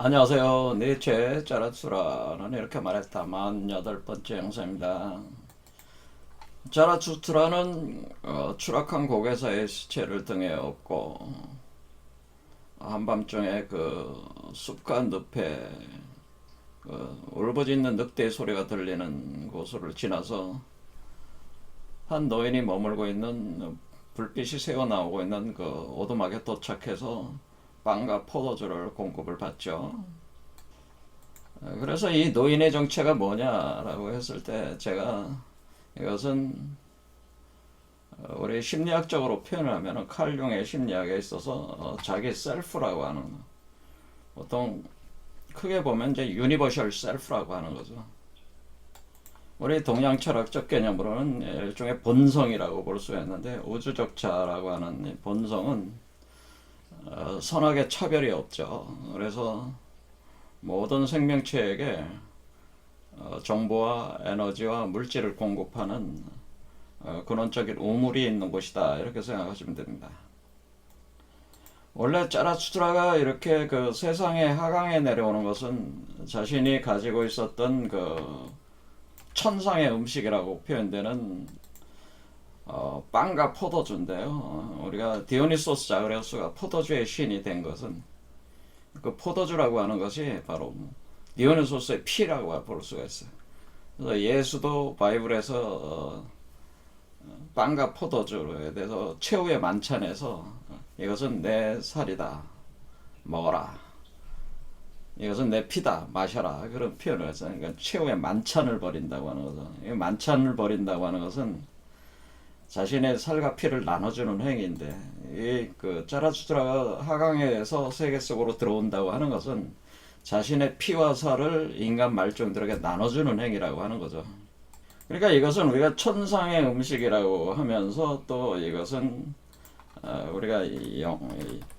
안녕하세요. 니체 자라투라는 이렇게 말했다. 48번째 영상입니다. 자라투트라는 추락한 고개사의 시체를 등에 업고 한밤중에 그 숲과 늪에 울부짖는 늑대의 소리가 들리는 곳을 지나서 한 노인이 머물고 있는 불빛이 새어나오고 있는 그 오두막에 도착해서 빵과 포도주를 공급을 받죠. 그래서 이 노인의 정체가 뭐냐라고 했을 때 제가 이것은 우리 심리학적으로 표현을 하면 칼 융의 심리학에 있어서 자기 셀프라고 하는, 보통 크게 보면 이제 유니버셜 셀프라고 하는 거죠. 우리 동양 철학적 개념으로는 일종의 본성이라고 볼 수가 있는데, 우주적 자라고 하는 본성은 선악의 차별이 없죠. 그래서 모든 생명체에게 정보와 에너지와 물질을 공급하는 근원적인 우물이 있는 곳이다, 이렇게 생각하시면 됩니다. 원래 짜라수트라가 이렇게 그 세상의 하강에 내려오는 것은 자신이 가지고 있었던 그 천상의 음식이라고 표현되는 빵과 포도주인데요. 우리가 디오니소스 자그레우스가 포도주의 신이 된 것은, 그 포도주라고 하는 것이 바로 디오니소스의 피라고 볼 수가 있어요. 그래서 예수도 바이블에서 빵과 포도주에 대해서 최후의 만찬에서 이것은 내 살이다, 먹어라, 이것은 내 피다, 마셔라, 그런 표현을 했어요. 그러니까 최후의 만찬을 벌인다고 하는 거죠. 이 만찬을 벌인다고 하는 것은 자신의 살과 피를 나눠주는 행위인데, 이 그 짜라투트라가 하강에서 세계 속으로 들어온다고 하는 것은 자신의 피와 살을 인간 말종들에게 나눠주는 행위라고 하는 거죠. 그러니까 이것은 우리가 천상의 음식이라고 하면서, 또 이것은 우리가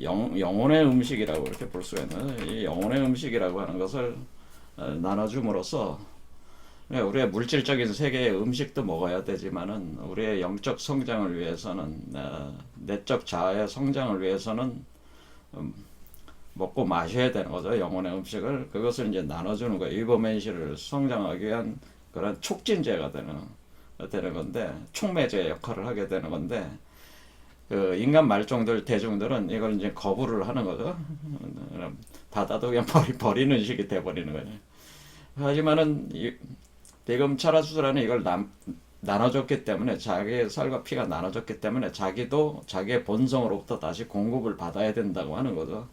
영혼의 음식이라고 이렇게 볼 수가 있는, 이 영혼의 음식이라고 하는 것을 나눠줌으로써 우리의 물질적인 세계의 음식도 먹어야 되지만은 우리의 영적 성장을 위해서는, 내적 자아의 성장을 위해서는 먹고 마셔야 되는 거죠. 영혼의 음식을. 그것을 이제 나눠주는 거예요. 이버맨시를 성장하기 위한 그런 촉진제가 되는 건데, 촉매제 역할을 하게 되는 건데, 그 인간 말종들, 대중들은 이걸 이제 거부를 하는 거죠. 받아도 그냥 버리는 식이 돼버리는 거예요. 하지만은 지금 차라수라는 이걸 나눠줬기 때문에, 자기의 살과 피가 나눠졌기 때문에 자기도 자기의 본성으로부터 다시 공급을 받아야 된다고 하는 거죠.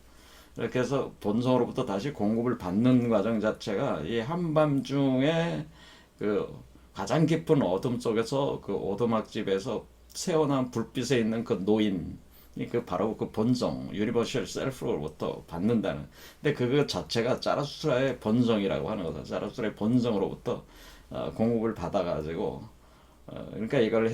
이렇게 해서 본성으로부터 다시 공급을 받는 과정 자체가 이 한밤중에 그 가장 깊은 어둠 속에서, 그 오두막집에서 새어난 불빛에 있는 그 노인, 그 바로 그 본성, 유니버셜 셀프로부터 받는다는. 근데 그거 자체가 짜라수라의 본성이라고 하는 거죠. 짜라수라의 본성으로부터 공급을 받아가지고, 그러니까 이걸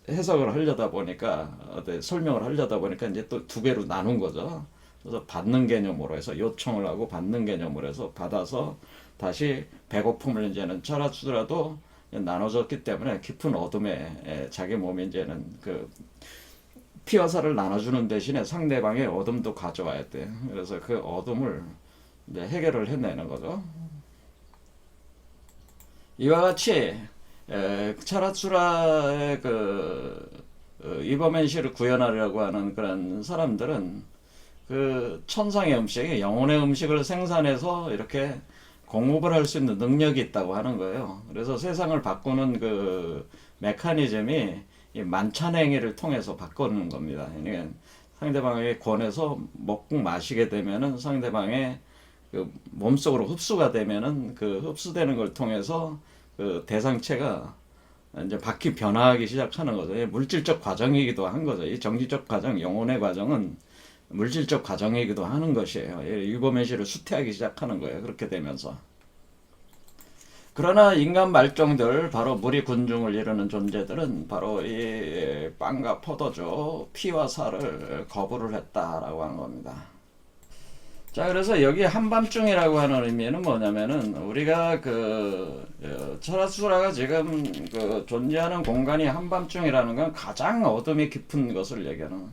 해석을 하려다 보니까, 설명을 하려다 보니까 이제 또 두 개로 나눈 거죠. 그래서 받는 개념으로 해서, 요청을 하고 받는 개념으로 해서 받아서 다시 배고픔을 이제는 차라주더라도 나눠졌기 때문에 깊은 어둠에 자기 몸이 이제는 그 피와 살을 나눠주는 대신에 상대방의 어둠도 가져와야 돼. 그래서 그 어둠을 이제 해결을 해내는 거죠. 이와 같이 차라추라의 그 이버맨시를 구현하려고 하는 그런 사람들은 그 천상의 음식, 영혼의 음식을 생산해서 이렇게 공급을 할 수 있는 능력이 있다고 하는 거예요. 그래서 세상을 바꾸는 그 메커니즘이 이 만찬행위를 통해서 바꾸는 겁니다. 그러니까 상대방에게 권해서 먹고 마시게 되면은 상대방의 그 몸속으로 흡수가 되면은, 그 흡수되는 걸 통해서 그 대상체가 이제 바퀴 변화하기 시작하는 거죠. 물질적 과정이기도 한 거죠. 이 정신적 과정, 영혼의 과정은 물질적 과정이기도 하는 것이에요. 유보면시를 수태하기 시작하는 거예요. 그렇게 되면서. 그러나 인간 말종들, 바로 무리 군중을 이루는 존재들은 바로 이 빵과 포도주, 피와 살을 거부를 했다라고 하는 겁니다. 자, 그래서 여기 한밤중이라고 하는 의미는 뭐냐면은, 우리가 그 차라수라가 지금 그 존재하는 공간이 한밤중이라는 건 가장 어둠이 깊은 것을 얘기하는,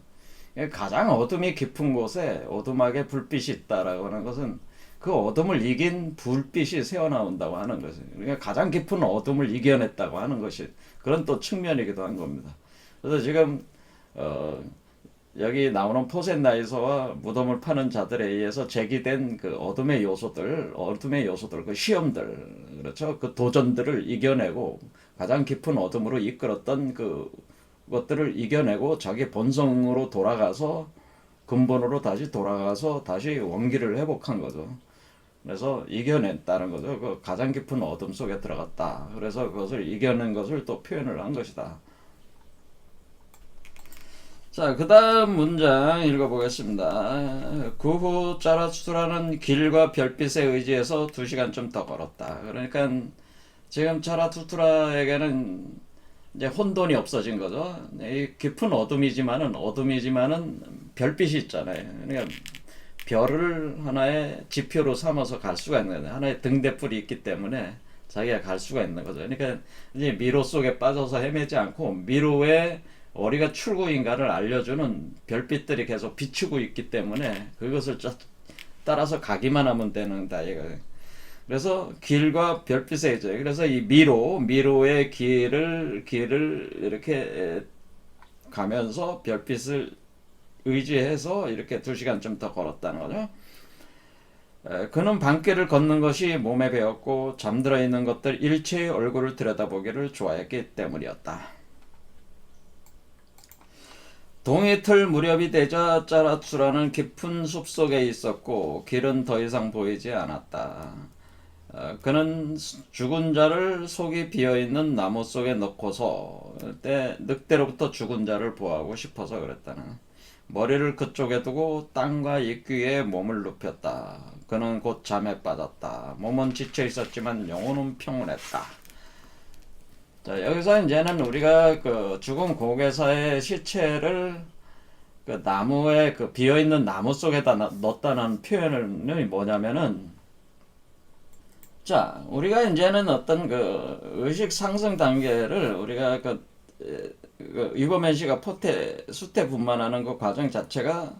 가장 어둠이 깊은 곳에 오두막에 불빛이 있다라고 하는 것은 그 어둠을 이긴 불빛이 새어나온다고 하는 것이, 그러니까 가장 깊은 어둠을 이겨냈다고 하는 것이 그런 또 측면이기도 한 겁니다. 그래서 지금 어, 여기 나오는 포센나이서와 무덤을 파는 자들에 의해서 제기된 그 어둠의 요소들, 그 시험들, 그렇죠? 그 도전들을 이겨내고 가장 깊은 어둠으로 이끌었던 그 것들을 이겨내고 자기 본성으로 돌아가서 근본으로 다시 돌아가서 다시 원기를 회복한 거죠. 그래서 이겨냈다는 거죠. 그 가장 깊은 어둠 속에 들어갔다. 그래서 그것을 이겨낸 것을 또 표현을 한 것이다. 자, 그 다음 문장 읽어보겠습니다. 그 후 짜라투라는 길과 별빛에 의지해서 2시간쯤 더 걸었다. 그러니까 지금 짜라투트라에게는 이제 혼돈이 없어진 거죠. 이 깊은 어둠이지만은 별빛이 있잖아요. 그러니까 별을 하나의 지표로 삼아서 갈 수가 있는 거예요. 하나의 등대불이 있기 때문에 자기가 갈 수가 있는 거죠. 그러니까 이제 미로 속에 빠져서 헤매지 않고 미로의 어디가 출구인가를 알려주는 별빛들이 계속 비추고 있기 때문에 그것을 따라서 가기만 하면 되는 다이가. 그래서 길과 별빛의 이제 그래서 이 미로의 길을 이렇게 가면서 별빛을 의지해서 이렇게 2시간쯤 더 걸었다는 거죠. 그는 밤길을 걷는 것이 몸에 배었고 잠들어 있는 것들 일체의 얼굴을 들여다보기를 좋아했기 때문이었다. 동이틀 무렵이 되자 짜라투라는 깊은 숲속에 있었고 길은 더 이상 보이지 않았다. 그는 죽은 자를 속이 비어있는 나무 속에 넣고서 늑대로부터 죽은 자를 보호하고 싶어서 그랬다는. 머리를 그쪽에 두고 땅과 입귀에 몸을 눕혔다. 그는 곧 잠에 빠졌다. 몸은 지쳐 있었지만 영혼은 평온했다. 자, 여기서 이제는 우리가 그 죽은 고개사의 시체를 그 나무에 그 비어있는 나무 속에다 넣었다는 표현이 뭐냐면은, 자, 우리가 이제는 어떤 그 의식 상승 단계를 우리가 그 이거맨 씨가 수태 분만하는 그 과정 자체가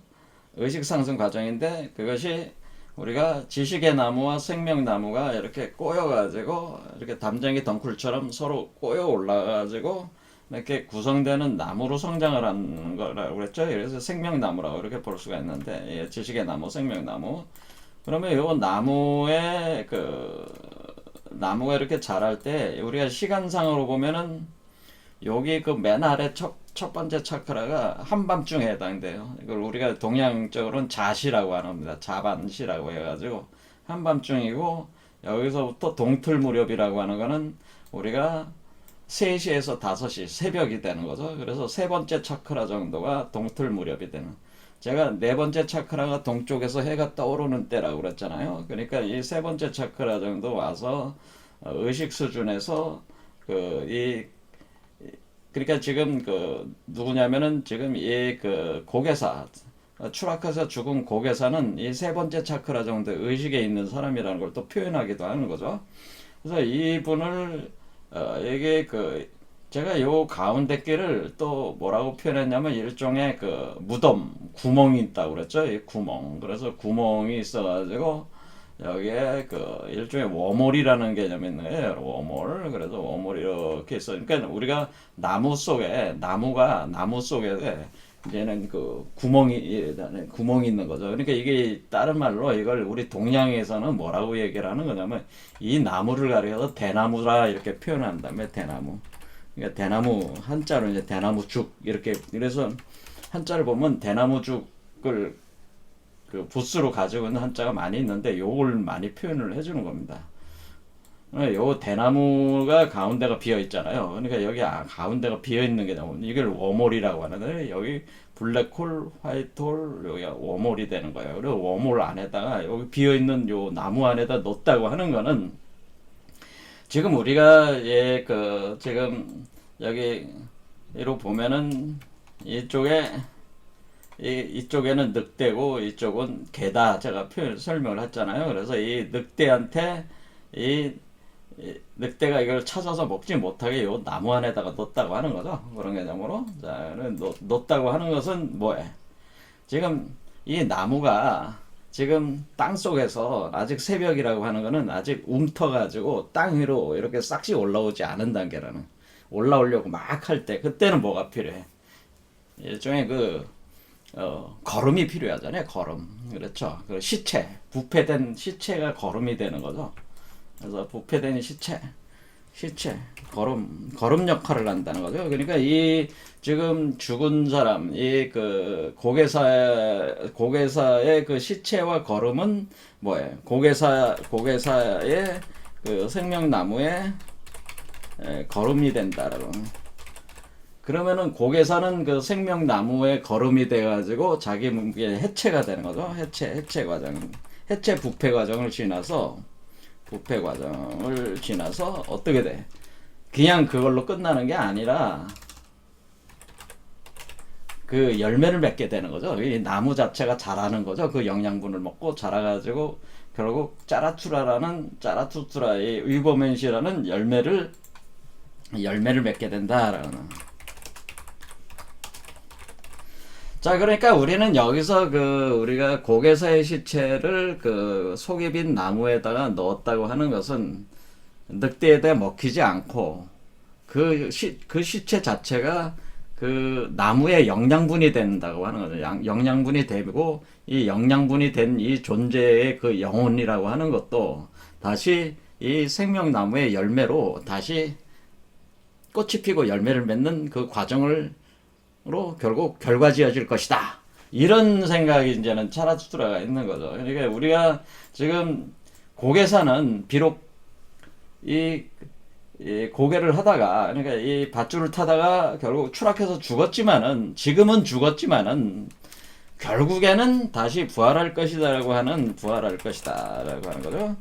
의식 상승 과정인데 그것이 우리가 지식의 나무와 생명나무가 이렇게 꼬여가지고 이렇게 담쟁이 덩굴처럼 서로 꼬여 올라가지고 이렇게 구성되는 나무로 성장을 하는 거라고 그랬죠. 그래서 생명나무라고 이렇게 볼 수가 있는데, 예, 지식의 나무, 생명나무. 그러면 요 나무가 이렇게 자랄 때 우리가 시간상으로 보면은 여기 그 맨 아래 첫 번째 차크라가 한밤중에 해당돼요. 이걸 우리가 동양적으로는 자시라고 합니다. 자반시라고 해가지고 한밤중이고, 여기서부터 동틀 무렵이라고 하는 거는 우리가 3시에서 5시 새벽이 되는 거죠. 그래서 세 번째 차크라 정도가 동틀 무렵이 되는. 제가 네 번째 차크라가 동쪽에서 해가 떠오르는 때라고 그랬잖아요. 그러니까 이 세 번째 차크라 정도 와서 의식 수준에서 그러니까 지금 누구냐면은 지금 이 고개사, 추락해서 죽은 고개사는 이 세 번째 차크라 정도 의식에 있는 사람이라는 걸 또 표현하기도 하는 거죠. 그래서 이분을 이게 제가 요 가운데 길을 또 뭐라고 표현했냐면 일종의 무덤 구멍이 있다고 그랬죠. 이 구멍. 그래서 구멍이 있어가지고 여기에 일종의 워몰이라는 개념이 있는 거예요. 워몰. 그래서 워몰이 이렇게 있어. 그러니까 우리가 나무 속에 이제는 구멍이 있는 거죠. 그러니까 이게 다른 말로 이걸 우리 동양에서는 뭐라고 얘기를 하는 거냐면 이 나무를 가리켜서 대나무라 이렇게 표현한 다음에 대나무. 그러니까 대나무 한자로 이제 대나무죽 이렇게, 그래서 한자를 보면 대나무죽을 부스로 가지고 있는 한자가 많이 있는데 요걸 많이 표현을 해주는 겁니다. 요 대나무가 가운데가 비어 있잖아요. 그러니까 여기 가운데가 비어 있는 게 나오면 이걸 워몰이라고 하는데, 여기 블랙홀, 화이트홀, 여기 워몰이 되는 거예요. 그리고 워몰 안에다가 여기 비어 있는 요 나무 안에다 넣었다고 하는 거는, 지금 우리가 지금 여기로 보면은 이쪽에는 늑대고 이쪽은 개다, 제가 설명을 했잖아요. 그래서 이 늑대한테 이 늑대가 이걸 찾아서 먹지 못하게 요 나무 안에다가 넣었다고 하는 거죠. 그런 개념으로. 자, 넣었다고 하는 것은 뭐예요? 지금 이 나무가 지금 땅 속에서 아직 새벽이라고 하는 거는 아직 움터가지고 땅 위로 이렇게 싹씩 올라오지 않은 단계라는. 올라오려고 막 할 때 그때는 뭐가 필요해? 일종의 걸음이 필요하잖아요. 걸음. 그렇죠. 그 시체, 부패된 시체가 걸음이 되는 거죠. 그래서 부패된 시체, 걸음 역할을 한다는 거죠. 그러니까 이 지금 죽은 사람, 이 그 고개사의 그 시체와 걸음은 뭐예요? 고개사의 그 생명나무에 걸음이 된다라고. 그러면은 고개사는 그 생명나무에 걸음이 돼가지고 자기 몸의 해체가 되는 거죠. 해체 과정, 부패 과정을 지나서 어떻게 돼? 그냥 그걸로 끝나는 게 아니라 그 열매를 맺게 되는 거죠. 이 나무 자체가 자라는 거죠. 그 영양분을 먹고 자라가지고 결국 짜라투트라의 위버맨시라는 열매를 맺게 된다라는. 자, 그러니까 우리는 여기서 우리가 고개사의 시체를 그 속이 빈 나무에다가 넣었다고 하는 것은 늑대에다 먹히지 않고 그 시체 자체가 그 나무의 영양분이 된다고 하는 거죠. 영양분이 되고 이 영양분이 된 이 존재의 그 영혼이라고 하는 것도 다시 이 생명나무의 열매로 다시 꽃이 피고 열매를 맺는 그 과정을 결국 결과지어질 것이다. 이런 생각이 이제는 차라투트라가 있는 거죠. 그러니까 우리가 지금 고개사는 비록 이 고개를 하다가 그러니까 이 밧줄을 타다가 결국 추락해서 지금은 죽었지만은 결국에는 다시 부활할 것이다라고 하는 거죠.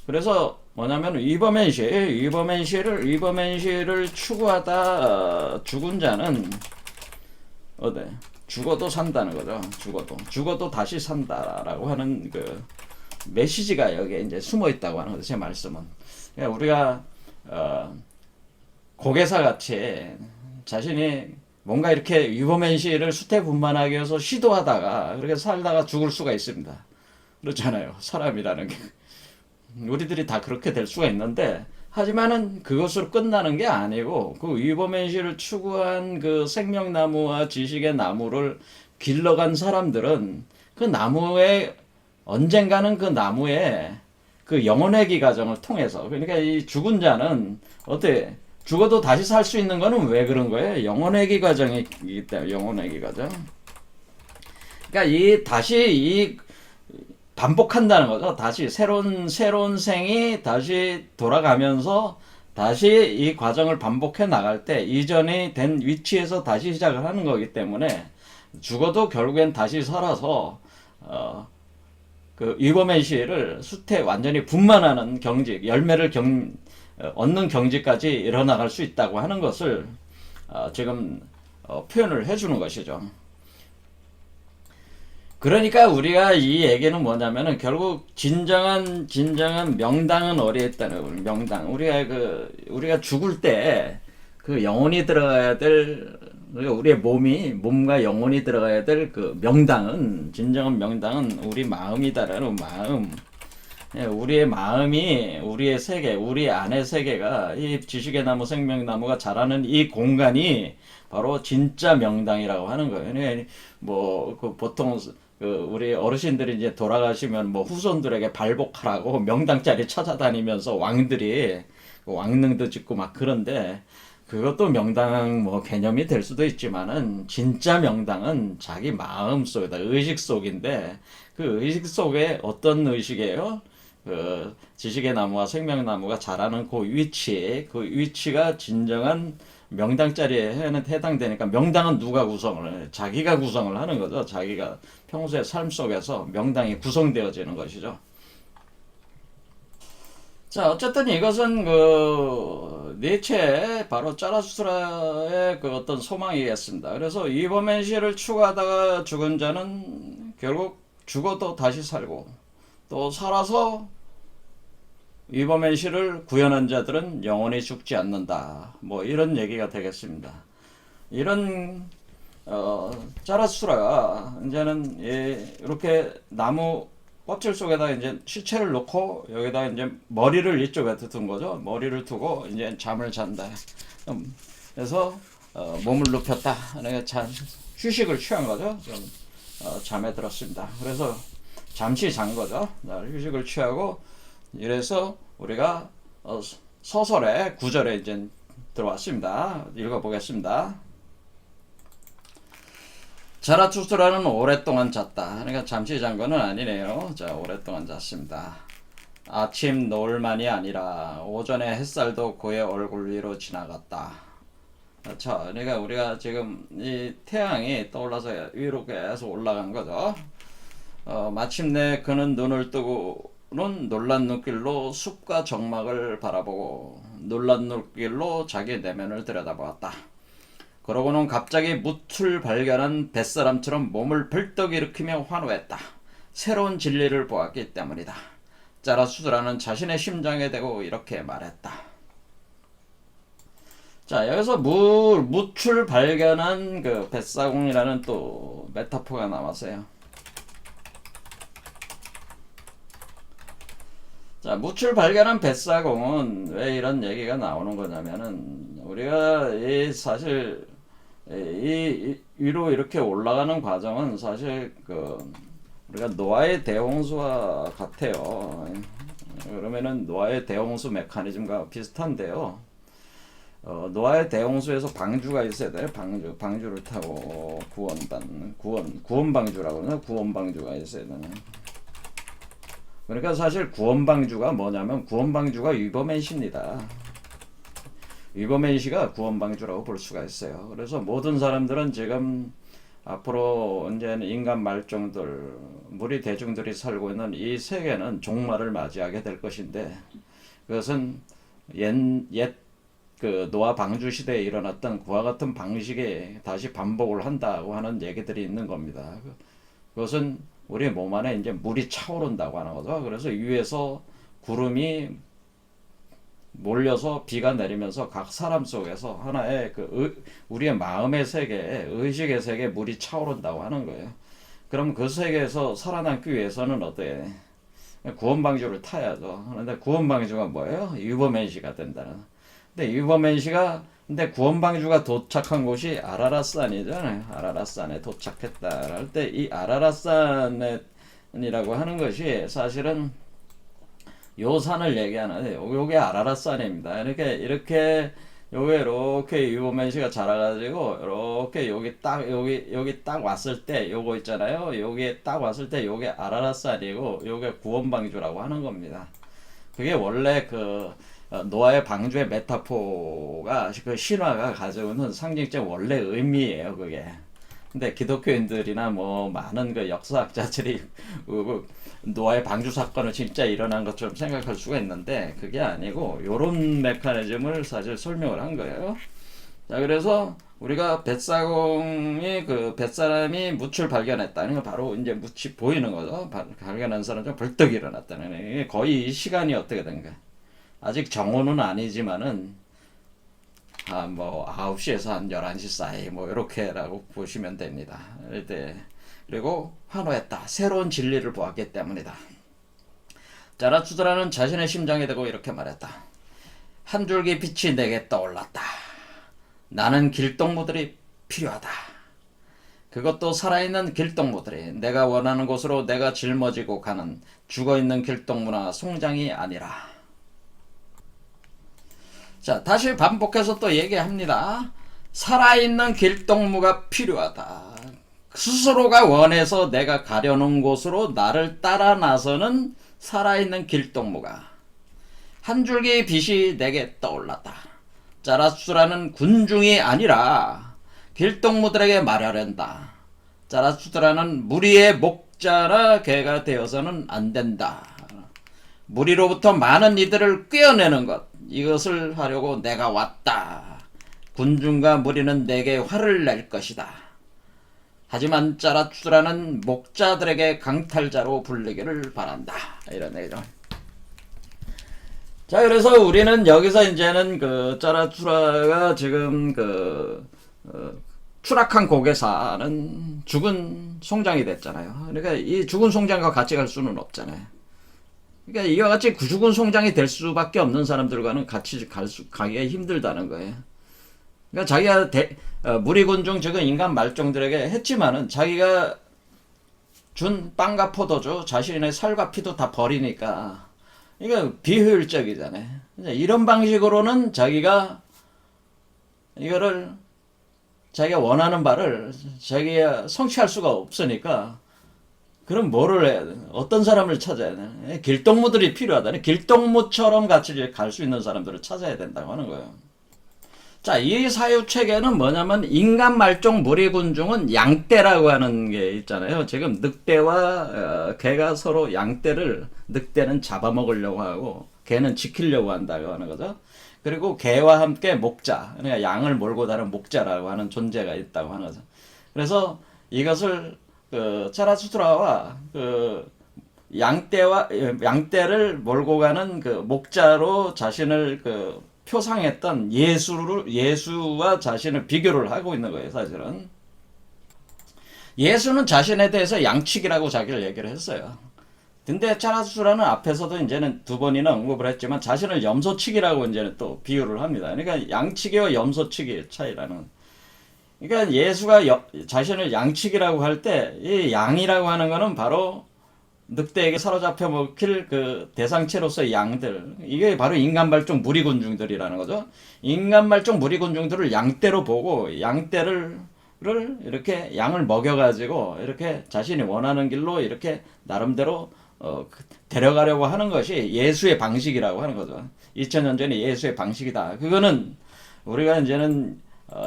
그래서 뭐냐면 위버맨시를 추구하다 죽은 자는 죽어도 산다는 거죠. 죽어도 다시 산다라고 하는 그 메시지가 여기에 이제 숨어 있다고 하는 거죠. 제 말씀은. 그러니까 우리가 고개사 같이 자신이 뭔가 이렇게 위버맨시를 수태분만하기 위해서 시도하다가 그렇게 살다가 죽을 수가 있습니다. 그렇잖아요. 사람이라는 게. 우리들이 다 그렇게 될 수가 있는데, 하지만은 그것으로 끝나는 게 아니고 그 위버맨시를 추구한 그 생명나무와 지식의 나무를 길러간 사람들은 그 나무에 언젠가는 그 나무에 그 영혼회귀 과정을 통해서, 그러니까 이 죽은 자는 어때 죽어도 다시 살 수 있는 거는 왜 그런 거예요? 영혼회귀 과정이기 때문에. 영혼회귀 과정. 그러니까 다시 반복한다는 거죠. 다시 새로운 생이 다시 돌아가면서 다시 이 과정을 반복해 나갈 때 이전이 된 위치에서 다시 시작을 하는 거기 때문에 죽어도 결국엔 다시 살아서 그 위버맨시를 완전히 분만하는 경직, 열매를 얻는 경지까지 일어나갈 수 있다고 하는 것을 지금 표현을 해주는 것이죠. 그러니까 우리가 이 얘기는 뭐냐면은 결국 진정한 명당은 어디에 있다는 거예요. 명당. 우리가 죽을 때 그 영혼이 들어가야 될, 우리의 몸과 영혼이 들어가야 될 그 명당은, 진정한 명당은 우리 마음이다라는 마음. 우리의 마음이, 우리의 세계, 우리 안의 세계가 이 지식의 나무, 생명나무가 자라는 이 공간이 바로 진짜 명당이라고 하는 거예요. 보통 우리 어르신들이 이제 돌아가시면 후손들에게 발복하라고 명당자리 찾아다니면서 왕들이 왕릉도 짓고 막 그런데, 그것도 명당 개념이 될 수도 있지만은 진짜 명당은 자기 마음 속이다, 의식 속인데, 그 의식 속에 어떤 의식이에요? 그 지식의 나무와 생명나무가 자라는 그 위치가 진정한 명당자리에 해당되니까, 명당은 누가 구성을 해? 자기가 구성을 하는 거죠. 자기가 평소의 삶 속에서 명당이 구성되어지는 것이죠. 자, 어쨌든 이것은 니체의 바로 짜라투트라의 그 어떤 소망이겠습니다. 그래서 위버맨시를 추구하다가 죽은 자는 결국 죽어도 다시 살고, 또 살아서 위버맨시를 구현한 자들은 영원히 죽지 않는다. 이런 얘기가 되겠습니다. 이런 자라수라가 이제는 이렇게 나무 껍질 속에다 이제 시체를 넣고 여기다 이제 머리를 이쪽에 둔 거죠. 머리를 두고 이제 잠을 잔다. 그래서 몸을 눕혔다. 그러니까 휴식을 취한 거죠. 좀 잠에 들었습니다. 그래서 잠시 잔 거죠. 휴식을 취하고 이래서 우리가 서설의 구절에 이제 들어왔습니다. 읽어보겠습니다. 자라투스라는 오랫동안 잤다. 그러니까 잠시 잔 거는 아니네요. 자, 오랫동안 잤습니다. 아침 노을만이 아니라 오전에 햇살도 그의 얼굴 위로 지나갔다. 자, 그러니까 우리가 지금 이 태양이 떠올라서 위로 계속 올라간 거죠. 마침내 그는 눈을 뜨고는 놀란 눈길로 숲과 정막을 바라보고 놀란 눈길로 자기 내면을 들여다보았다. 그러고는 갑자기 묻을 발견한 뱃사람처럼 몸을 벌떡 일으키며 환호했다. 새로운 진리를 보았기 때문이다. 자라수드라는 자신의 심장에 대고 이렇게 말했다. 자, 여기서 묻을 발견한 그 뱃사공이라는 또 메타포가 나왔어요. 자, 묻을 발견한 뱃사공은 왜 이런 얘기가 나오는 거냐면은 우리가 사실 이 위로 이렇게 올라가는 과정은 사실 우리가 노아의 대홍수와 같아요. 그러면은 노아의 대홍수 메커니즘과 비슷한데요. 노아의 대홍수에서 방주가 있어야 돼요. 방주를 타고 구원방주라고 하나? 구원방주가 있어야 되네. 그러니까 사실 구원방주가 뭐냐면 구원방주가 위버맨시입니다. 위버맨시가 구원방주라고 볼 수가 있어요. 그래서 모든 사람들은 지금 앞으로 이제는 인간 말종들, 무리 대중들이 살고 있는 이 세계는 종말을 맞이하게 될 것인데 그것은 옛 노아 방주 시대에 일어났던 그와 같은 방식이 다시 반복을 한다고 하는 얘기들이 있는 겁니다. 그것은 우리 몸 안에 이제 물이 차오른다고 하는 거죠. 그래서 위에서 구름이 몰려서 비가 내리면서 각 사람 속에서 하나의 우리의 마음의 세계에, 의식의 세계에 물이 차오른다고 하는 거예요. 그럼 그 세계에서 살아남기 위해서는 어때? 구원방주를 타야죠. 그런데 구원방주가 뭐예요? 유버맨시가 된다는. 근데 구원방주가 도착한 곳이 아라랏산이잖아요. 아라랏산에 도착했다 할 때 이 아라랏산이라고 하는 것이 사실은 요 산을 얘기하는 요게 아라랏산입니다. 이렇게 요게 이렇게 유보맨시가 자라가지고 이렇게 여기 딱 왔을 때 요거 있잖아요. 여기 딱 왔을 때 요게 아라랏산이고 요게 구원방주라고 하는 겁니다. 그게 원래 노아의 방주의 메타포가 그 신화가 가지고 있는 상징적 원래 의미예요, 그게. 근데 기독교인들이나 뭐 많은 역사학자들이 노아의 방주 사건은 진짜 일어난 것처럼 생각할 수가 있는데 그게 아니고 요런 메커니즘을 사실 설명을 한 거예요. 자, 그래서 우리가 뱃사공이 뱃사람이 묻을 발견했다. 그러니까 바로 이제 묻이 보이는 거죠. 발견한 사람 좀 벌떡 일어났다는 게 거의 이 시간이 어떻게 된가. 아직 정오는 아니지만은 뭐 9시에서 한 11시 사이 뭐 이렇게라고 보시면 됩니다. 그리고 환호했다. 새로운 진리를 보았기 때문이다. 자라투드라는 자신의 심장에 대고 이렇게 말했다. 한 줄기 빛이 내게 떠올랐다. 나는 길동무들이 필요하다. 그것도 살아있는 길동무들이 내가 원하는 곳으로 내가 짊어지고 가는 죽어있는 길동무나 송장이 아니라. 자, 다시 반복해서 또 얘기합니다. 살아있는 길동무가 필요하다. 스스로가 원해서 내가 가려는 곳으로 나를 따라 나서는 살아있는 길동무가. 한 줄기의 빛이 내게 떠올랐다. 자라수라는 군중이 아니라 길동무들에게 말하련다. 자라수라는 무리의 목자나 개가 되어서는 안 된다. 무리로부터 많은 이들을 꿰어내는 것, 이것을 하려고 내가 왔다. 군중과 무리는 내게 화를 낼 것이다. 하지만 자라투라는 목자들에게 강탈자로 불리기를 바란다. 이런 얘기죠. 자, 그래서 우리는 여기서 이제는 자라투라가 지금 추락한 곡에 사는 죽은 송장이 됐잖아요. 그러니까 이 죽은 송장과 같이 갈 수는 없잖아요. 그러니까 이와 같이 죽은 송장이 될 수밖에 없는 사람들과는 같이 가기가 힘들다는 거예요. 그러니까 자기가 무리군중 즉은 인간 말종들에게 했지만은 자기가 준 빵과 포도주, 자신의 살과 피도 다 버리니까 이거 비효율적이잖아요. 이런 방식으로는 자기가 이거를 자기가 원하는 바를 자기가 성취할 수가 없으니까 그럼 뭐를 해야 돼? 어떤 사람을 찾아야 돼? 길동무들이 필요하다네. 길동무처럼 같이 갈 수 있는 사람들을 찾아야 된다고 하는 거예요. 자, 이 사유체계는 뭐냐면 인간 말종 무리군중은 양떼라고 하는 게 있잖아요. 지금 늑대와 개가 서로 양떼를 늑대는 잡아먹으려고 하고 개는 지키려고 한다고 하는 거죠. 그리고 개와 함께 목자, 그러니까 양을 몰고 다니는 목자라고 하는 존재가 있다고 하는 거죠. 그래서 이것을 자라수트라와 양떼를 몰고 가는 목자로 자신을 표상했던 예수와 자신을 비교를 하고 있는 거예요, 사실은. 예수는 자신에 대해서 양치기라고 자기를 얘기를 했어요. 근데 자라수트라는 앞에서도 이제는 두 번이나 언급을 했지만 자신을 염소치기라고 이제는 또 비유를 합니다. 그러니까 양치기와 염소치기의 차이라는. 그러니까 예수가 자신을 양치기라고 할 때 이 양이라고 하는 거는 바로 늑대에게 사로잡혀 먹힐 대상체로서의 양들. 이게 바로 인간발종 무리군중들이라는 거죠. 인간발종 무리군중들을 양떼로 보고 양떼를 이렇게 양을 먹여가지고 이렇게 자신이 원하는 길로 이렇게 나름대로 데려가려고 하는 것이 예수의 방식이라고 하는 거죠. 2000년 전에 예수의 방식이다. 그거는 우리가 이제는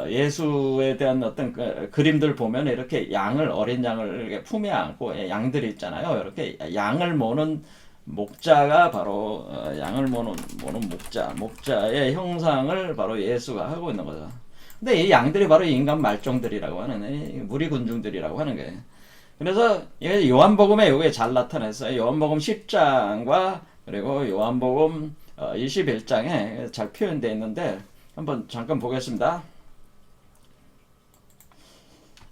예수에 대한 어떤 그림들 보면 이렇게 어린 양을 이렇게 품에 안고 양들이 있잖아요. 이렇게 양을 모는 목자가 바로 양을 모는 목자의 형상을 바로 예수가 하고 있는 거죠. 근데 이 양들이 바로 인간 말종들이라고 하는 무리군중들이라고 하는 거예요. 그래서 요한복음에 이게 잘 나타났어요. 요한복음 10장과 그리고 요한복음 21장에 잘 표현되어 있는데 한번 잠깐 보겠습니다.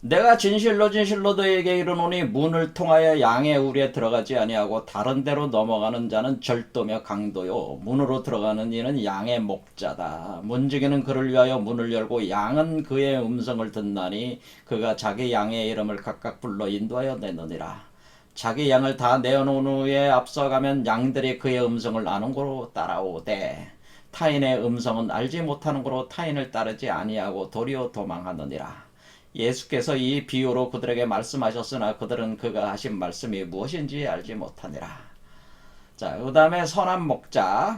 내가 진실로 너에게 이르노니 문을 통하여 양의 우리에 들어가지 아니하고 다른 데로 넘어가는 자는 절도며 강도요 문으로 들어가는 이는 양의 목자다. 문지기는 그를 위하여 문을 열고 양은 그의 음성을 듣나니 그가 자기 양의 이름을 각각 불러 인도하여 내느니라. 자기 양을 다 내어놓은 후에 앞서가면 양들이 그의 음성을 아는 고로 따라오되 타인의 음성은 알지 못하는 고로 타인을 따르지 아니하고 도리어 도망하느니라. 예수께서 이 비유로 그들에게 말씀하셨으나 그들은 그가 하신 말씀이 무엇인지 알지 못하니라. 자, 그 다음에 선한 목자.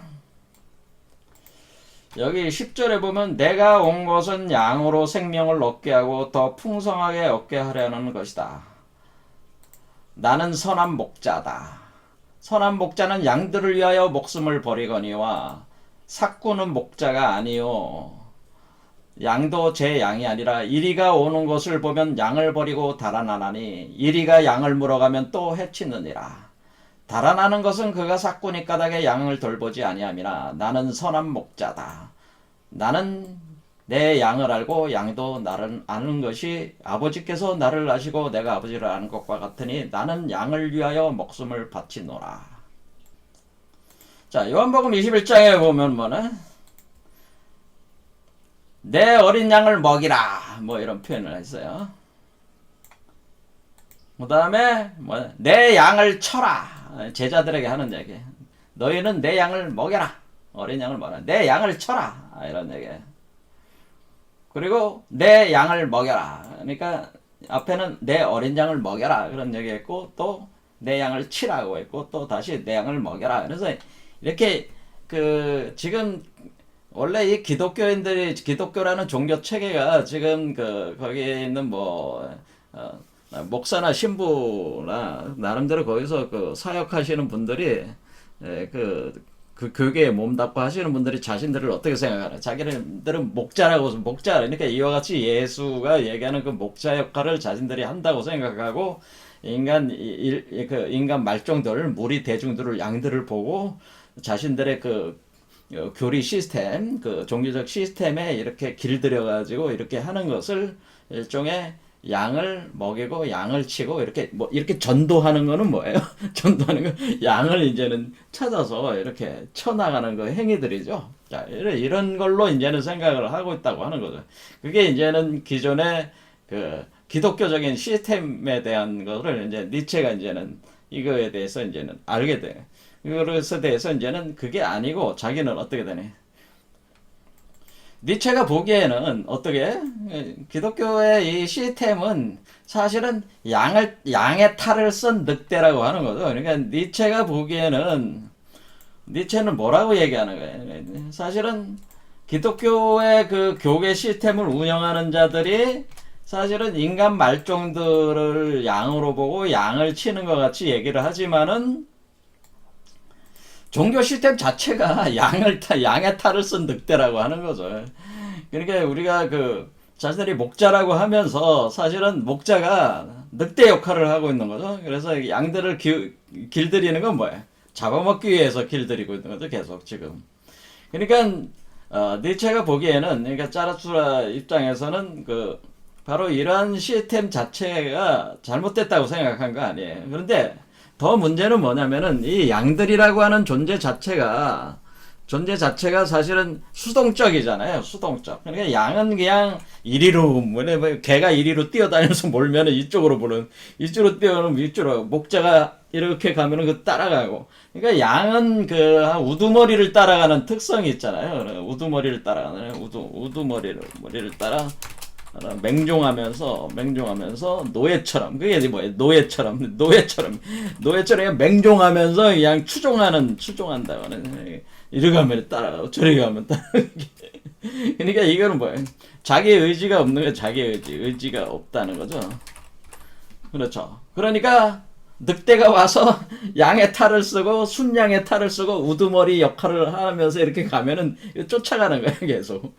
여기 10절에 보면 내가 온 것은 양으로 생명을 얻게 하고 더 풍성하게 얻게 하려는 것이다. 나는 선한 목자다. 선한 목자는 양들을 위하여 목숨을 버리거니와 삭구는 목자가 아니요 양도 제 양이 아니라 이리가 오는 것을 보면 양을 버리고 달아나나니 이리가 양을 물어가면 또 해치느니라. 달아나는 것은 그가 삭구니 까닭에 양을 돌보지 아니함이나 나는 선한 목자다. 나는 내 양을 알고 양도 나를 아는 것이 아버지께서 나를 아시고 내가 아버지를 아는 것과 같으니 나는 양을 위하여 목숨을 바치노라. 자, 요한복음 21장에 보면 뭐는 내 어린 양을 먹이라 뭐 이런 표현을 했어요. 그 다음에 내 양을 쳐라. 제자들에게 하는 얘기. 너희는 내 양을 먹여라. 어린 양을 먹여라. 내 양을 쳐라. 이런 얘기. 그리고 내 양을 먹여라. 그러니까 앞에는 내 어린 양을 먹여라 그런 얘기했고 또 내 양을 치라고 했고 또 다시 내 양을 먹여라. 그래서 이렇게 지금 원래 이 기독교라는 종교 체계가 지금 거기에 있는 목사나 신부나 나름대로 거기서 사역하시는 분들이 그 교계에 몸담고 하시는 분들이 자신들을 어떻게 생각하나? 자기들은 목자 그러니까 이와 같이 예수가 얘기하는 그 목자 역할을 자신들이 한다고 생각하고 인간 말종들, 무리 대중들을 양들을 보고 자신들의 교리 시스템, 그 종교적 시스템에 이렇게 길들여가지고 이렇게 하는 것을 일종의 양을 먹이고 양을 치고 이렇게 뭐 이렇게 전도하는 거는 뭐예요? 전도하는 거 양을 이제는 찾아서 이렇게 쳐나가는 그 행위들이죠. 자, 이런 걸로 이제는 생각을 하고 있다고 하는 거죠. 그게 이제는 기존의 그 기독교적인 시스템에 대한 거를 이제 니체가 이제는 이거에 대해서 이제는 알게 돼. 이것에 대해서 이제는 그게 아니고 자기는 어떻게 되네. 니체가 보기에는 어떻게 기독교의 이 시스템은 사실은 양의 탈을 쓴 늑대라고 하는 거죠. 그러니까 니체가 보기에는 니체는 뭐라고 얘기하는 거예요? 사실은 기독교의 그 교계 시스템을 운영하는 자들이 사실은 인간 말종들을 양으로 보고 양을 치는 것 같이 얘기를 하지만은 종교 시스템 자체가 양의 탈을 쓴 늑대라고 하는 거죠. 그러니까 우리가 그 자신들이 목자라고 하면서 사실은 목자가 늑대 역할을 하고 있는 거죠. 그래서 양들을 길들이는 건 뭐예요? 잡아먹기 위해서 길들이고 있는 거죠. 계속 지금. 그러니까 니체가 보기에는 그러니까 짜라투라 입장에서는 그 바로 이러한 시스템 자체가 잘못됐다고 생각한 거 아니에요. 그런데 더 문제는 뭐냐면은 이 양들이라고 하는 존재 자체가 사실은 수동적이잖아요. 수동적. 그러니까 양은 그냥 이리로 개가 이리로 뛰어다니면서 몰면은 이쪽으로 뛰어오면 이쪽으로 목자가 이렇게 가면은 그 따라가고. 그러니까 양은 그 우두머리를 따라가는 특성이 있잖아요. 우두머리를 따라가는 우두머리를 따라 맹종하면서 노예처럼 그게 뭐예요? 노예처럼 맹종하면서 그냥 추종한다고 하는 이리 가면 따라가고 저리 가면 따라가고 그러니까 이거는 뭐예요? 자기 의지가 없는 거 자기 의지가 없다는 거죠. 그렇죠. 그러니까 늑대가 와서 양의 탈을 쓰고 순양의 탈을 쓰고 우두머리 역할을 하면서 이렇게 가면은 쫓아가는 거예요 계속.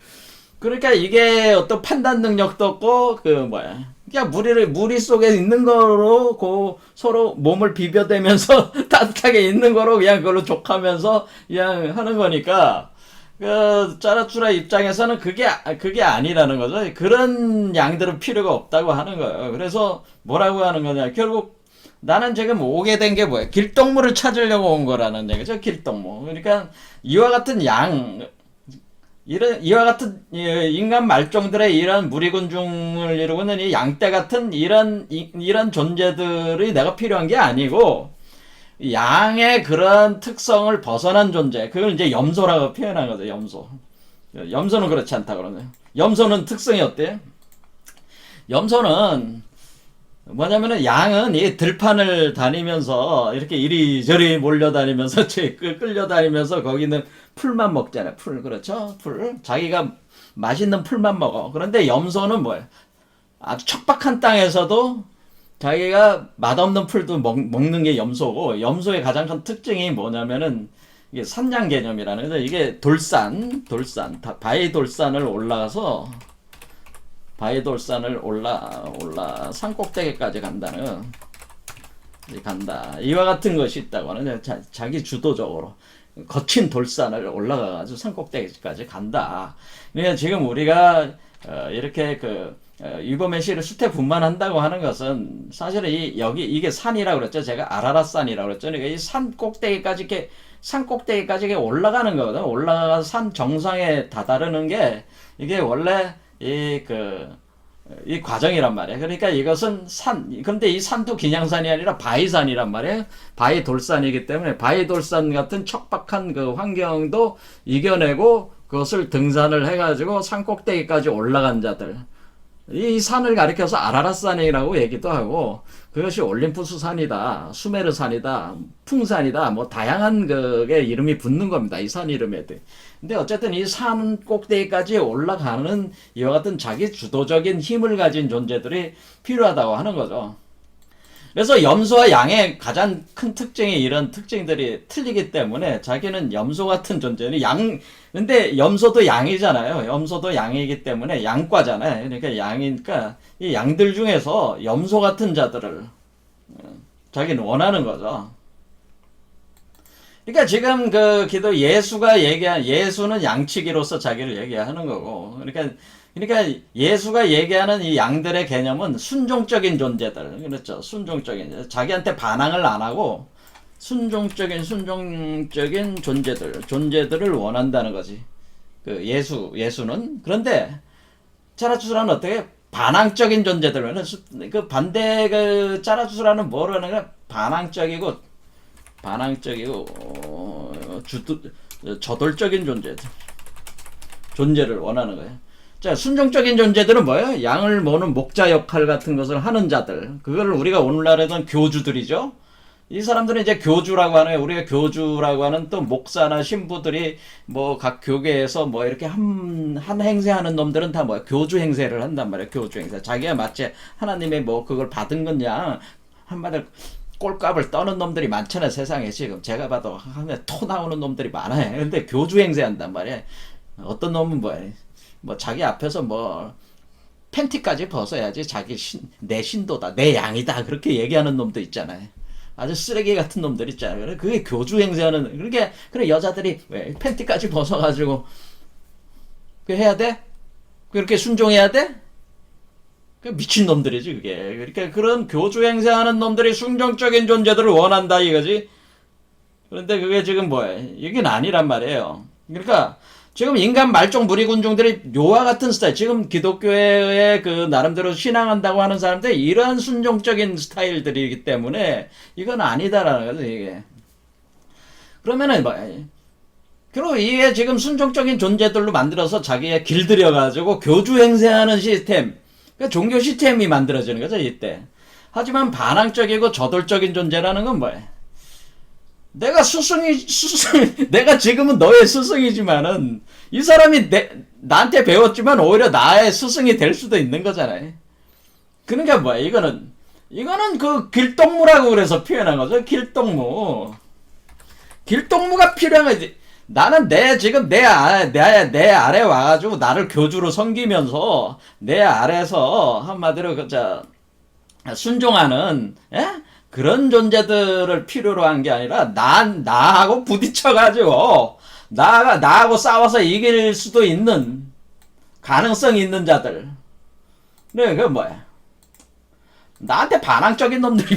그러니까 이게 어떤 판단 능력도 없고 그냥 무리 속에 있는 거로 서로 몸을 비벼대면서 따뜻하게 있는 거로 그냥 그걸로 족하면서 그냥 하는 거니까 그 짜라투라 입장에서는 그게 아니라는 거죠. 그런 양들은 필요가 없다고 하는 거예요. 그래서 뭐라고 하는 거냐? 결국 나는 지금 오게 된 게 뭐야? 길동무를 찾으려고 온 거라는 얘기죠. 길동무. 그러니까 이와 같은 이와 같은 인간 말종들의 이런 무리군중을 이루고 있는 이 양떼 같은 이런 존재들이 내가 필요한 게 아니고 양의 그런 특성을 벗어난 존재, 그걸 이제 염소라고 표현한 거죠. 염소는 그렇지 않다 그러네요. 염소는 특성이 어때요? 염소는 뭐냐면은 양은 이 들판을 다니면서 이렇게 이리저리 몰려다니면서 끌려다니면서 거기는 풀만 먹잖아요. 그렇죠? 자기가 맛있는 풀만 먹어. 그런데 염소는 뭐예요? 아주 척박한 땅에서도 자기가 맛없는 풀도 먹는 게 염소고, 염소의 가장 큰 특징이 뭐냐면은 이게 산양 개념이라는 거죠. 이게 바위 돌산을 올라가서 산 꼭대기까지 간다. 이와 같은 것이 있다고 하는 자기 주도적으로 거친 돌산을 올라가가지고 산 꼭대기까지 간다. 그러니까 지금 우리가 이렇게 유보메시를 수태 분만한다고 하는 것은 사실은 이게 산이라고 그랬죠. 제가 아라랏산이라고 그랬죠. 그러니까 이 산 꼭대기까지 이렇게 올라가는 거거든. 올라가서 산 정상에 다다르는 게 이게 원래 이 과정이란 말이에요. 그러니까 이것은 그런데 이 산도 그냥산이 아니라 바위산이란 말이에요. 바위돌산이기 때문에 바위돌산 같은 척박한 그 환경도 이겨내고 그것을 등산을 해가지고 산 꼭대기까지 올라간 자들. 이 산을 가리켜서 아라랏산이라고 얘기도 하고, 그것이 올림푸스 산이다, 수메르 산이다, 풍산이다, 뭐 다양한 그게 이름이 붙는 겁니다. 이 산 이름에도. 근데 어쨌든 이 산 꼭대기까지 올라가는 이와 같은 자기 주도적인 힘을 가진 존재들이 필요하다고 하는 거죠. 그래서 염소와 양의 가장 큰 특징이 이런 특징들이 틀리기 때문에 자기는 염소 같은 존재는 근데 염소도 양이잖아요. 염소도 양이기 때문에 양과잖아요. 그러니까 양이니까 이 양들 중에서 염소 같은 자들을 자기는 원하는 거죠. 그러니까 지금 그 기도 예수가 얘기한 예수는 양치기로서 자기를 얘기하는 거고 그러니까 예수가 얘기하는 이 양들의 개념은 순종적인 존재들 그렇죠 순종적인 자기한테 반항을 안 하고 순종적인 존재들을 원한다는 거지 그 예수는 그런데 짜라투스라는 어떻게 반항적인 존재들 그 반대 그 짜라투스라는 뭐라는 거야 반항적이고 저돌적인 존재를 원하는 거예요. 자, 순종적인 존재들은 뭐예요? 양을 모는 목자 역할 같은 것을 하는 자들. 그걸 우리가 오늘날에는 교주들이죠. 이 사람들은 이제 교주라고 하는 거예요. 우리가 교주라고 하는 또 목사나 신부들이 뭐 각 교계에서 뭐 이렇게 한 행세하는 놈들은 다 뭐야? 교주 행세를 한단 말이에요. 교주 행세. 자기가 마치 하나님의 뭐 그걸 받은 거냐 한마디로 꼴값을 떠는 놈들이 많잖아요 세상에 지금 제가 봐도 하면 토 나오는 놈들이 많아요 근데 교주 행세한단 말이에요 어떤 놈은 뭐 자기 앞에서 뭐 팬티까지 벗어야지 내 신도다 내 양이다 그렇게 얘기하는 놈도 있잖아요 아주 쓰레기 같은 놈들 있잖아요 그게 교주 행세하는 그래 여자들이 왜 팬티까지 벗어가지고 그 해야 돼? 그렇게 순종해야 돼? 미친놈들이지 그게 그러니까 그런 교주 행세하는 놈들이 순종적인 존재들을 원한다 이거지 그런데 그게 지금 뭐야 이게 아니란 말이에요 그러니까 지금 인간 말종 무리군중들이 요와 같은 스타일 지금 기독교의 그 나름대로 신앙한다고 하는 사람들이 이러한 순종적인 스타일들이기 때문에 이건 아니다라는 거죠 이게 그러면은 뭐야 그리고 이게 지금 순종적인 존재들로 만들어서 자기의 길들여가지고 교주 행세하는 시스템 그러니까 종교 시스템이 만들어지는 거죠, 이때. 하지만 반항적이고 저돌적인 존재라는 건 뭐예요? 내가 내가 지금은 너의 스승이지만은, 이 사람이 나한테 배웠지만 오히려 나의 스승이 될 수도 있는 거잖아요. 그러니까 뭐야, 이거는 그 길동무라고 그래서 표현한 거죠, 길동무. 길동무가 필요한 거지. 나는 지금 내 아래 와가지고 나를 교주로 섬기면서 내 아래서 한마디로 순종하는 그런 존재들을 필요로 한 게 아니라 나하고 부딪혀가지고 나하고 싸워서 이길 수도 있는 가능성이 있는 자들. 그 뭐야? 나한테 반항적인 놈들이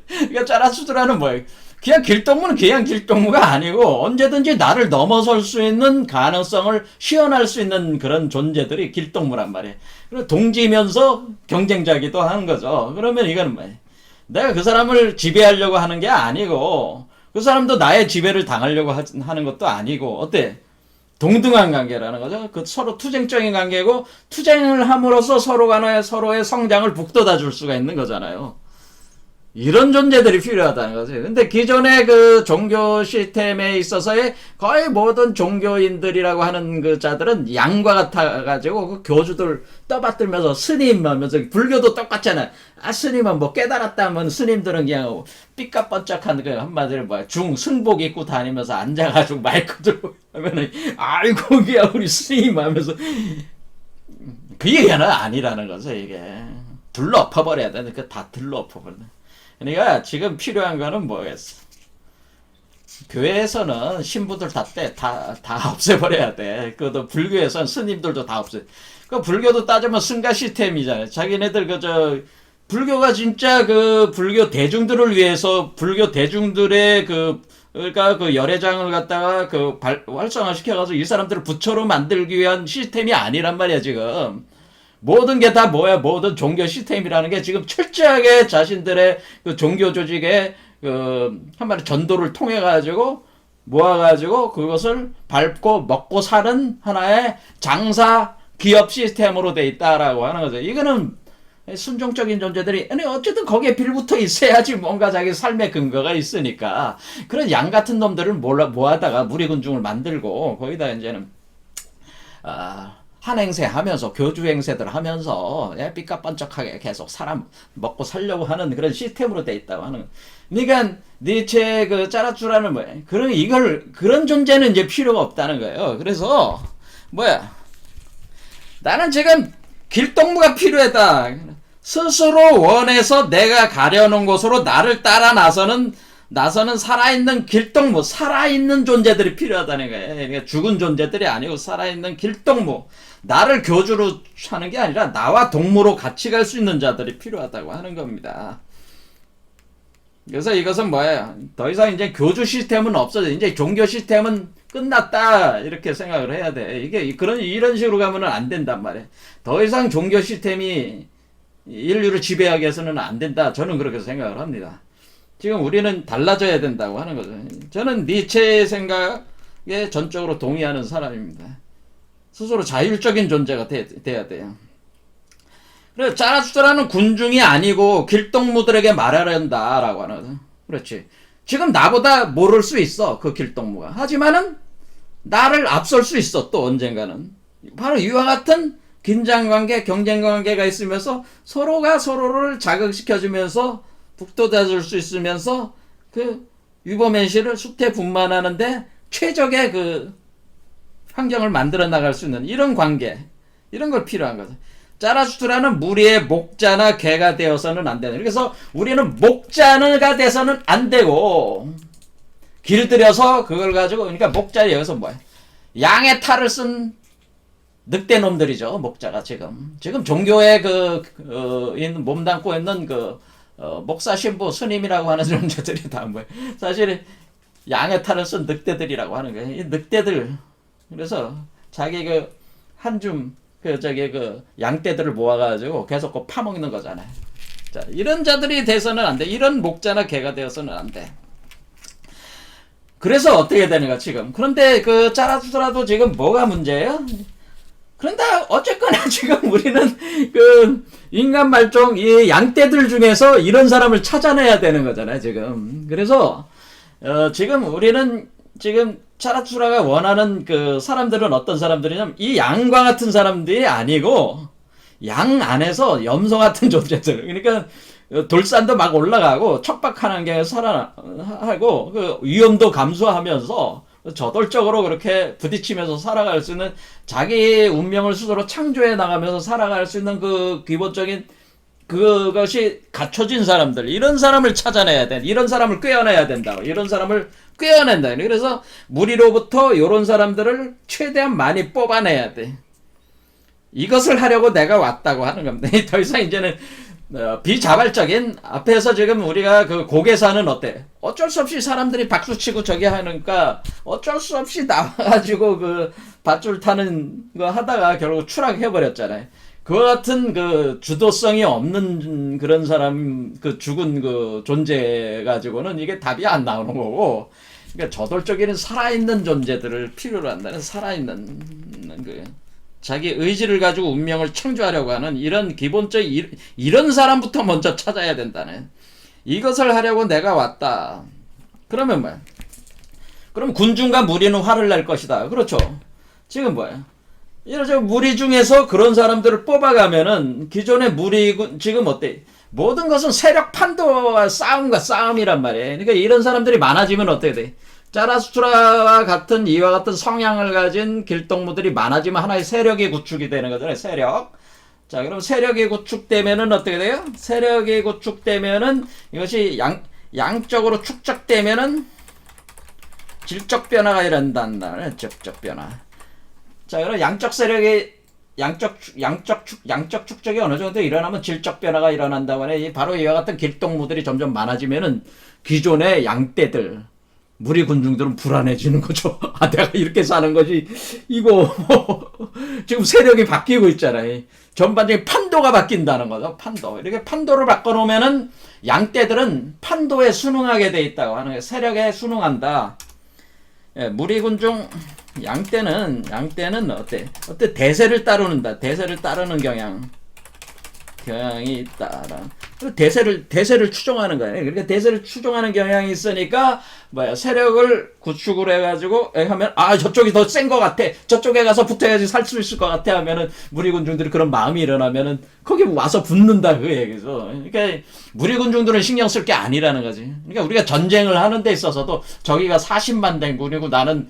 그러니까 짜라수드라는 뭐야? 그냥 길동무가 아니고 언제든지 나를 넘어설 수 있는 가능성을 시연할 수 있는 그런 존재들이 길동무란 말이에요. 그리고 동지면서 경쟁자기도 하는 거죠. 그러면 이거는 뭐예요? 내가 그 사람을 지배하려고 하는 게 아니고 그 사람도 나의 지배를 당하려고 하는 것도 아니고 어때? 동등한 관계라는 거죠. 그 서로 투쟁적인 관계고 투쟁을 함으로써 서로의 성장을 북돋아 줄 수가 있는 거잖아요. 이런 존재들이 필요하다는 거지. 근데 기존의 그 종교 시스템에 있어서의 거의 모든 종교인들이라고 하는 그 자들은 양과 같아가지고 그 교주들 떠받들면서 스님 하면서 불교도 똑같잖아. 스님은 뭐 깨달았다면 스님들은 그냥 삐까뻔쩍한 그 한마디로 뭐야 승복 입고 다니면서 앉아가지고 마이크 들고 하면은 아이고 이게 우리 스님 하면서 그 얘기는 아니라는 거죠 이게. 둘러 엎어버려야 돼. 그 다 둘러 엎어버려. 그러니까 지금 필요한 거는 뭐겠어? 교회에서는 신부들 다 없애버려야 돼. 그것도 불교에서는 스님들도 다 없애. 그 불교도 따지면 승가 시스템이잖아요. 자기네들 불교가 진짜 그 불교 대중들을 위해서 불교 대중들의 그러니까 그 열애장을 갖다가 활성화 시켜가지고 이 사람들을 부처로 만들기 위한 시스템이 아니란 말이야 지금. 모든 게 다 뭐야? 모든 종교 시스템이라는 게 지금 철저하게 자신들의 그 종교 조직의 한마디 전도를 통해 가지고 모아가지고 그것을 밟고 먹고 사는 하나의 장사 기업 시스템으로 돼 있다라고 하는 거죠. 이거는 순종적인 존재들이 어쨌든 거기에 빌붙어 있어야지 뭔가 자기 삶의 근거가 있으니까 그런 양 같은 놈들을 모아다가 무리군중을 만들고 거기다 이제는 한 행세 하면서 교주 행세들 하면서 삐까뻔쩍하게 계속 사람 먹고 살려고 하는 그런 시스템으로 돼 있다고 하는. 그러니까 니체 그 짜라쭈라는 뭐야? 그런 존재는 이제 필요가 없다는 거예요. 그래서 뭐야? 나는 지금 길동무가 필요하다. 스스로 원해서 내가 가려는 곳으로 나를 따라 나서는 나서는 살아있는 길동무, 살아있는 존재들이 필요하다는 거예요. 그러니까 죽은 존재들이 아니고 살아있는 길동무, 나를 교주로 하는 게 아니라 나와 동무로 같이 갈 수 있는 자들이 필요하다고 하는 겁니다. 그래서 이것은 뭐예요? 더 이상 이제 교주 시스템은 없어져. 이제 종교 시스템은 끝났다. 이렇게 생각을 해야 돼. 이게 이런 식으로 가면은 안 된단 말이에요. 더 이상 종교 시스템이 인류를 지배하게 해서는 안 된다. 저는 그렇게 생각을 합니다. 지금 우리는 달라져야 된다고 하는 거죠. 저는 니체의 생각에 전적으로 동의하는 사람입니다. 스스로 자율적인 존재가 돼야 돼요. 그래서 자라수자라는 군중이 아니고 길동무들에게 말하려 한다라고 하는 거죠. 그렇지. 지금 나보다 모를 수 있어. 그 길동무가. 하지만은 나를 앞설 수 있어. 또 언젠가는. 바로 이와 같은 긴장관계, 경쟁관계가 있으면서 서로가 서로를 자극시켜주면서 북돋아줄 수 있으면서 그 유보맨시를 수태분만하는데 최적의 그 환경을 만들어 나갈 수 있는 이런 관계, 이런 걸 필요한 거죠. 자라수트라는 무리의 목자나 개가 되어서는 안 되는. 그래서 우리는 목자가 돼서는 안 되고 길들여서 그걸 가지고, 그러니까 목자 여기서 뭐야? 양의 탈을 쓴 늑대 놈들이죠. 목자가 지금 종교에 몸담고 있는 목사 신부 스님이라고 하는 존재들이 다 뭐야? 사실 양의 탈을 쓴 늑대들이라고 하는 거예요. 이 늑대들. 그래서 자기 양떼들을 모아가지고 계속 파먹는 거잖아요. 자, 이런 자들이 돼서는 안 돼. 이런 목자나 개가 되어서는 안 돼. 그래서 어떻게 되는가, 지금. 그런데 짜라주더라도 지금 뭐가 문제예요? 그런데 어쨌거나 지금 우리는 인간 말종, 이 양떼들 중에서 이런 사람을 찾아내야 되는 거잖아요, 지금. 그래서, 지금 우리는 차라추라가 원하는 사람들은 어떤 사람들이냐면 이 양과 같은 사람들이 아니고 양 안에서 염소 같은 존재들. 그러니까 돌산도 막 올라가고 척박한 환경에서 살아하고 위험도 감수하면서 저돌적으로 그렇게 부딪히면서 살아갈 수 있는, 자기 운명을 스스로 창조해 나가면서 살아갈 수 있는 기본적인 그것이 갖춰진 사람들, 이런 사람을 찾아내야 돼. 이런 사람을 꿰어내야 된다고. 이런 사람을 꿰어낸다. 그래서 무리로부터 이런 사람들을 최대한 많이 뽑아내야 돼. 이것을 하려고 내가 왔다고 하는 겁니다. 더 이상 이제는 비자발적인, 앞에서 지금 우리가 고개사는 어때? 어쩔 수 없이 사람들이 박수치고 저기 하니까 어쩔 수 없이 나와가지고 밧줄 타는 거 하다가 결국 추락해버렸잖아요. 그와 같은 주도성이 없는 그런 사람, 죽은 존재 가지고는 이게 답이 안 나오는 거고, 그러니까 저돌적인 살아있는 존재들을 필요로 한다는, 살아있는 자기 의지를 가지고 운명을 창조하려고 하는 이런 기본적인 이런 사람부터 먼저 찾아야 된다네. 이것을 하려고 내가 왔다. 그러면 뭐야? 그럼 군중과 무리는 화를 낼 것이다. 그렇죠. 지금 뭐야? 이런 무리 중에서 그런 사람들을 뽑아가면은 기존의 무리, 지금 어때? 모든 것은 세력 판도와 싸움과 싸움이란 말이에요. 그러니까 이런 사람들이 많아지면 어떻게 돼? 자라수트라와 같은 이와 같은 성향을 가진 길동무들이 많아지면 하나의 세력이 구축이 되는 거잖아요. 세력. 자, 그럼 세력이 구축되면은 어떻게 돼요? 세력이 구축되면은 이것이 양적으로 축적되면은 질적 변화가 일어난다는, 질적 변화. 자, 그럼 양적 세력의 양적 축적이 어느 정도 일어나면 질적 변화가 일어난다고 하네. 바로 이와 같은 길동무들이 점점 많아지면은 기존의 양떼들, 무리 군중들은 불안해지는 거죠. 아, 내가 이렇게 사는 거지. 이거 지금 세력이 바뀌고 있잖아요. 전반적인 판도가 바뀐다는 거죠. 판도. 이렇게 판도를 바꿔놓으면은 양떼들은 판도에 순응하게 돼 있다고 하는 거예요. 세력에 순응한다. 예, 무리 군중 양떼는 어때? 대세를 따르는다. 대세를 따르는 경향이 있다. 대세를 추종하는 거예요. 그러니까 대세를 추종하는 경향이 있으니까 세력을 구축을 해가지고 하면, 저쪽이 더 센 것 같아. 저쪽에 가서 붙어야지 살 수 있을 것 같아 하면은 무리 군중들이 그런 마음이 일어나면은 거기 와서 붙는다 그 얘기죠. 그러니까 무리 군중들은 신경 쓸 게 아니라는 거지. 그러니까 우리가 전쟁을 하는 데 있어서도 저기가 40만 된 군이고 나는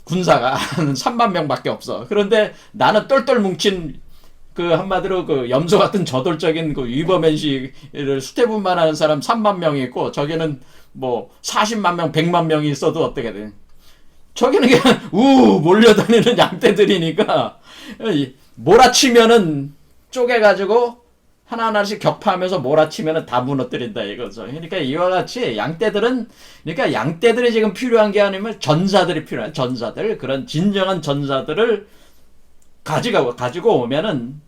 군사가 3만 명밖에 없어. 그런데 나는 똘똘 뭉친 그 한마디로 그 염소 같은 저돌적인 그 위버맨식을 수태분만 하는 사람 3만 명이 있고 저기는 뭐 40만 명, 100만 명이 있어도 어떻게 돼? 저기는 그냥 몰려다니는 양떼들이니까 몰아치면은 쪼개가지고 하나하나씩 격파하면서 몰아치면은 다 무너뜨린다 이거죠. 그러니까 이와 같이 그러니까 양떼들이 지금 필요한 게 아니면 전사들이 필요한 전사들, 그런 진정한 전사들을 가지고 오면은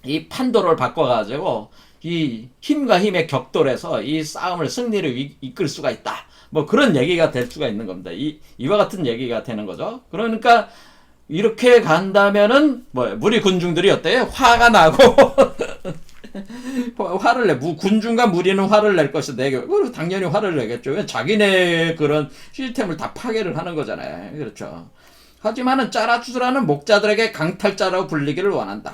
이 판도를 바꿔가지고 이 힘과 힘의 격돌에서 이 싸움을 승리를 이끌 수가 있다. 뭐 그런 얘기가 될 수가 있는 겁니다. 이와 같은 얘기가 되는 거죠. 그러니까 이렇게 간다면은 우리 군중들이 어때요? 화가 나고 화를 내. 군중과 무리는 화를 낼 것이다. 당연히 화를 내겠죠. 왜 자기네 그런 시스템을 다 파괴를 하는 거잖아요. 그렇죠. 하지만은 짜라추스라는 목자들에게 강탈자라고 불리기를 원한다.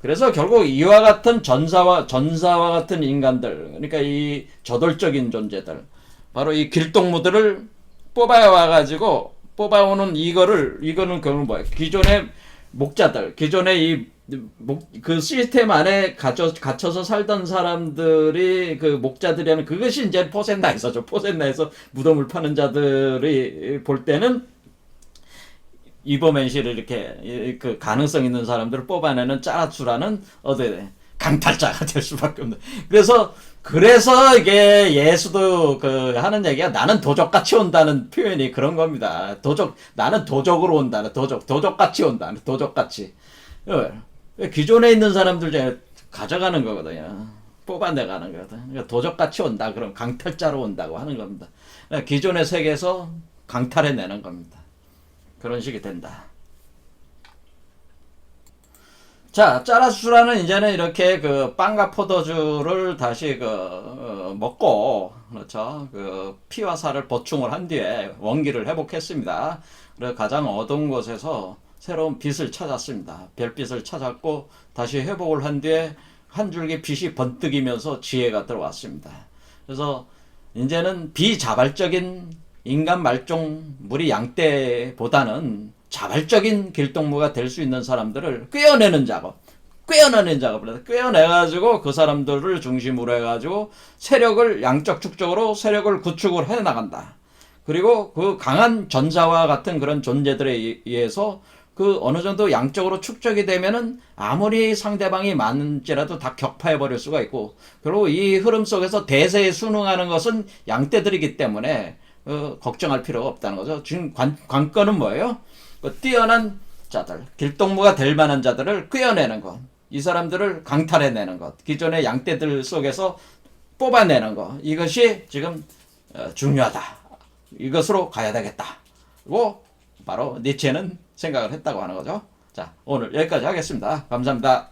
그래서 결국 이와 같은 전사와 같은 인간들, 그러니까 이 저돌적인 존재들, 바로 이 길동무들을 뽑아오는 이거는 결국 뭐야? 기존의 목자들, 기존의 그 시스템 안에 갇혀서 살던 사람들이 그 목자들이 하는 그것이 이제 포센나에서죠. 포센나에서 무덤을 파는 자들이 볼 때는 이버맨시를 이렇게 그 가능성 있는 사람들을 뽑아내는 짜라추라는 강탈자가 될 수밖에 없는. 그래서 이게 예수도 하는 얘기가 나는 도적같이 온다는 표현이 그런 겁니다. 나는 도적으로 온다는 도적같이 온다는 도적같이. 기존에 있는 사람들 중에 가져가는 거거든요. 뽑아내가는 거거든. 그러니까 도적같이 온다. 그럼 강탈자로 온다고 하는 겁니다. 기존의 세계에서 강탈해내는 겁니다. 그런 식이 된다. 자, 짜라추라는 이제는 이렇게 빵과 포도주를 다시 먹고, 그렇죠. 피와 살을 보충을 한 뒤에 원기를 회복했습니다. 그래서 가장 어두운 곳에서 새로운 빛을 찾았습니다. 별빛을 찾았고, 다시 회복을 한 뒤에 한 줄기 빛이 번뜩이면서 지혜가 들어왔습니다. 그래서 이제는 비자발적인 인간 말종 무리 양떼보다는 자발적인 길동무가 될 수 있는 사람들을 꿰어내는 작업을 해서 꿰어내가지고 그 사람들을 중심으로 해가지고 양적 축적으로 세력을 구축을 해나간다. 그리고 그 강한 전사와 같은 그런 존재들에 의해서 어느 정도 양적으로 축적이 되면은 아무리 상대방이 많은지라도 다 격파해버릴 수가 있고, 그리고 이 흐름 속에서 대세에 순응하는 것은 양떼들이기 때문에 걱정할 필요가 없다는 거죠. 지금 관건은 뭐예요? 뛰어난 자들, 길동무가 될 만한 자들을 꿰어내는 것, 이 사람들을 강탈해내는 것, 기존의 양떼들 속에서 뽑아내는 것, 이것이 지금 중요하다. 이것으로 가야 되겠다고 바로 니체는 생각을 했다고 하는 거죠. 자, 오늘 여기까지 하겠습니다. 감사합니다.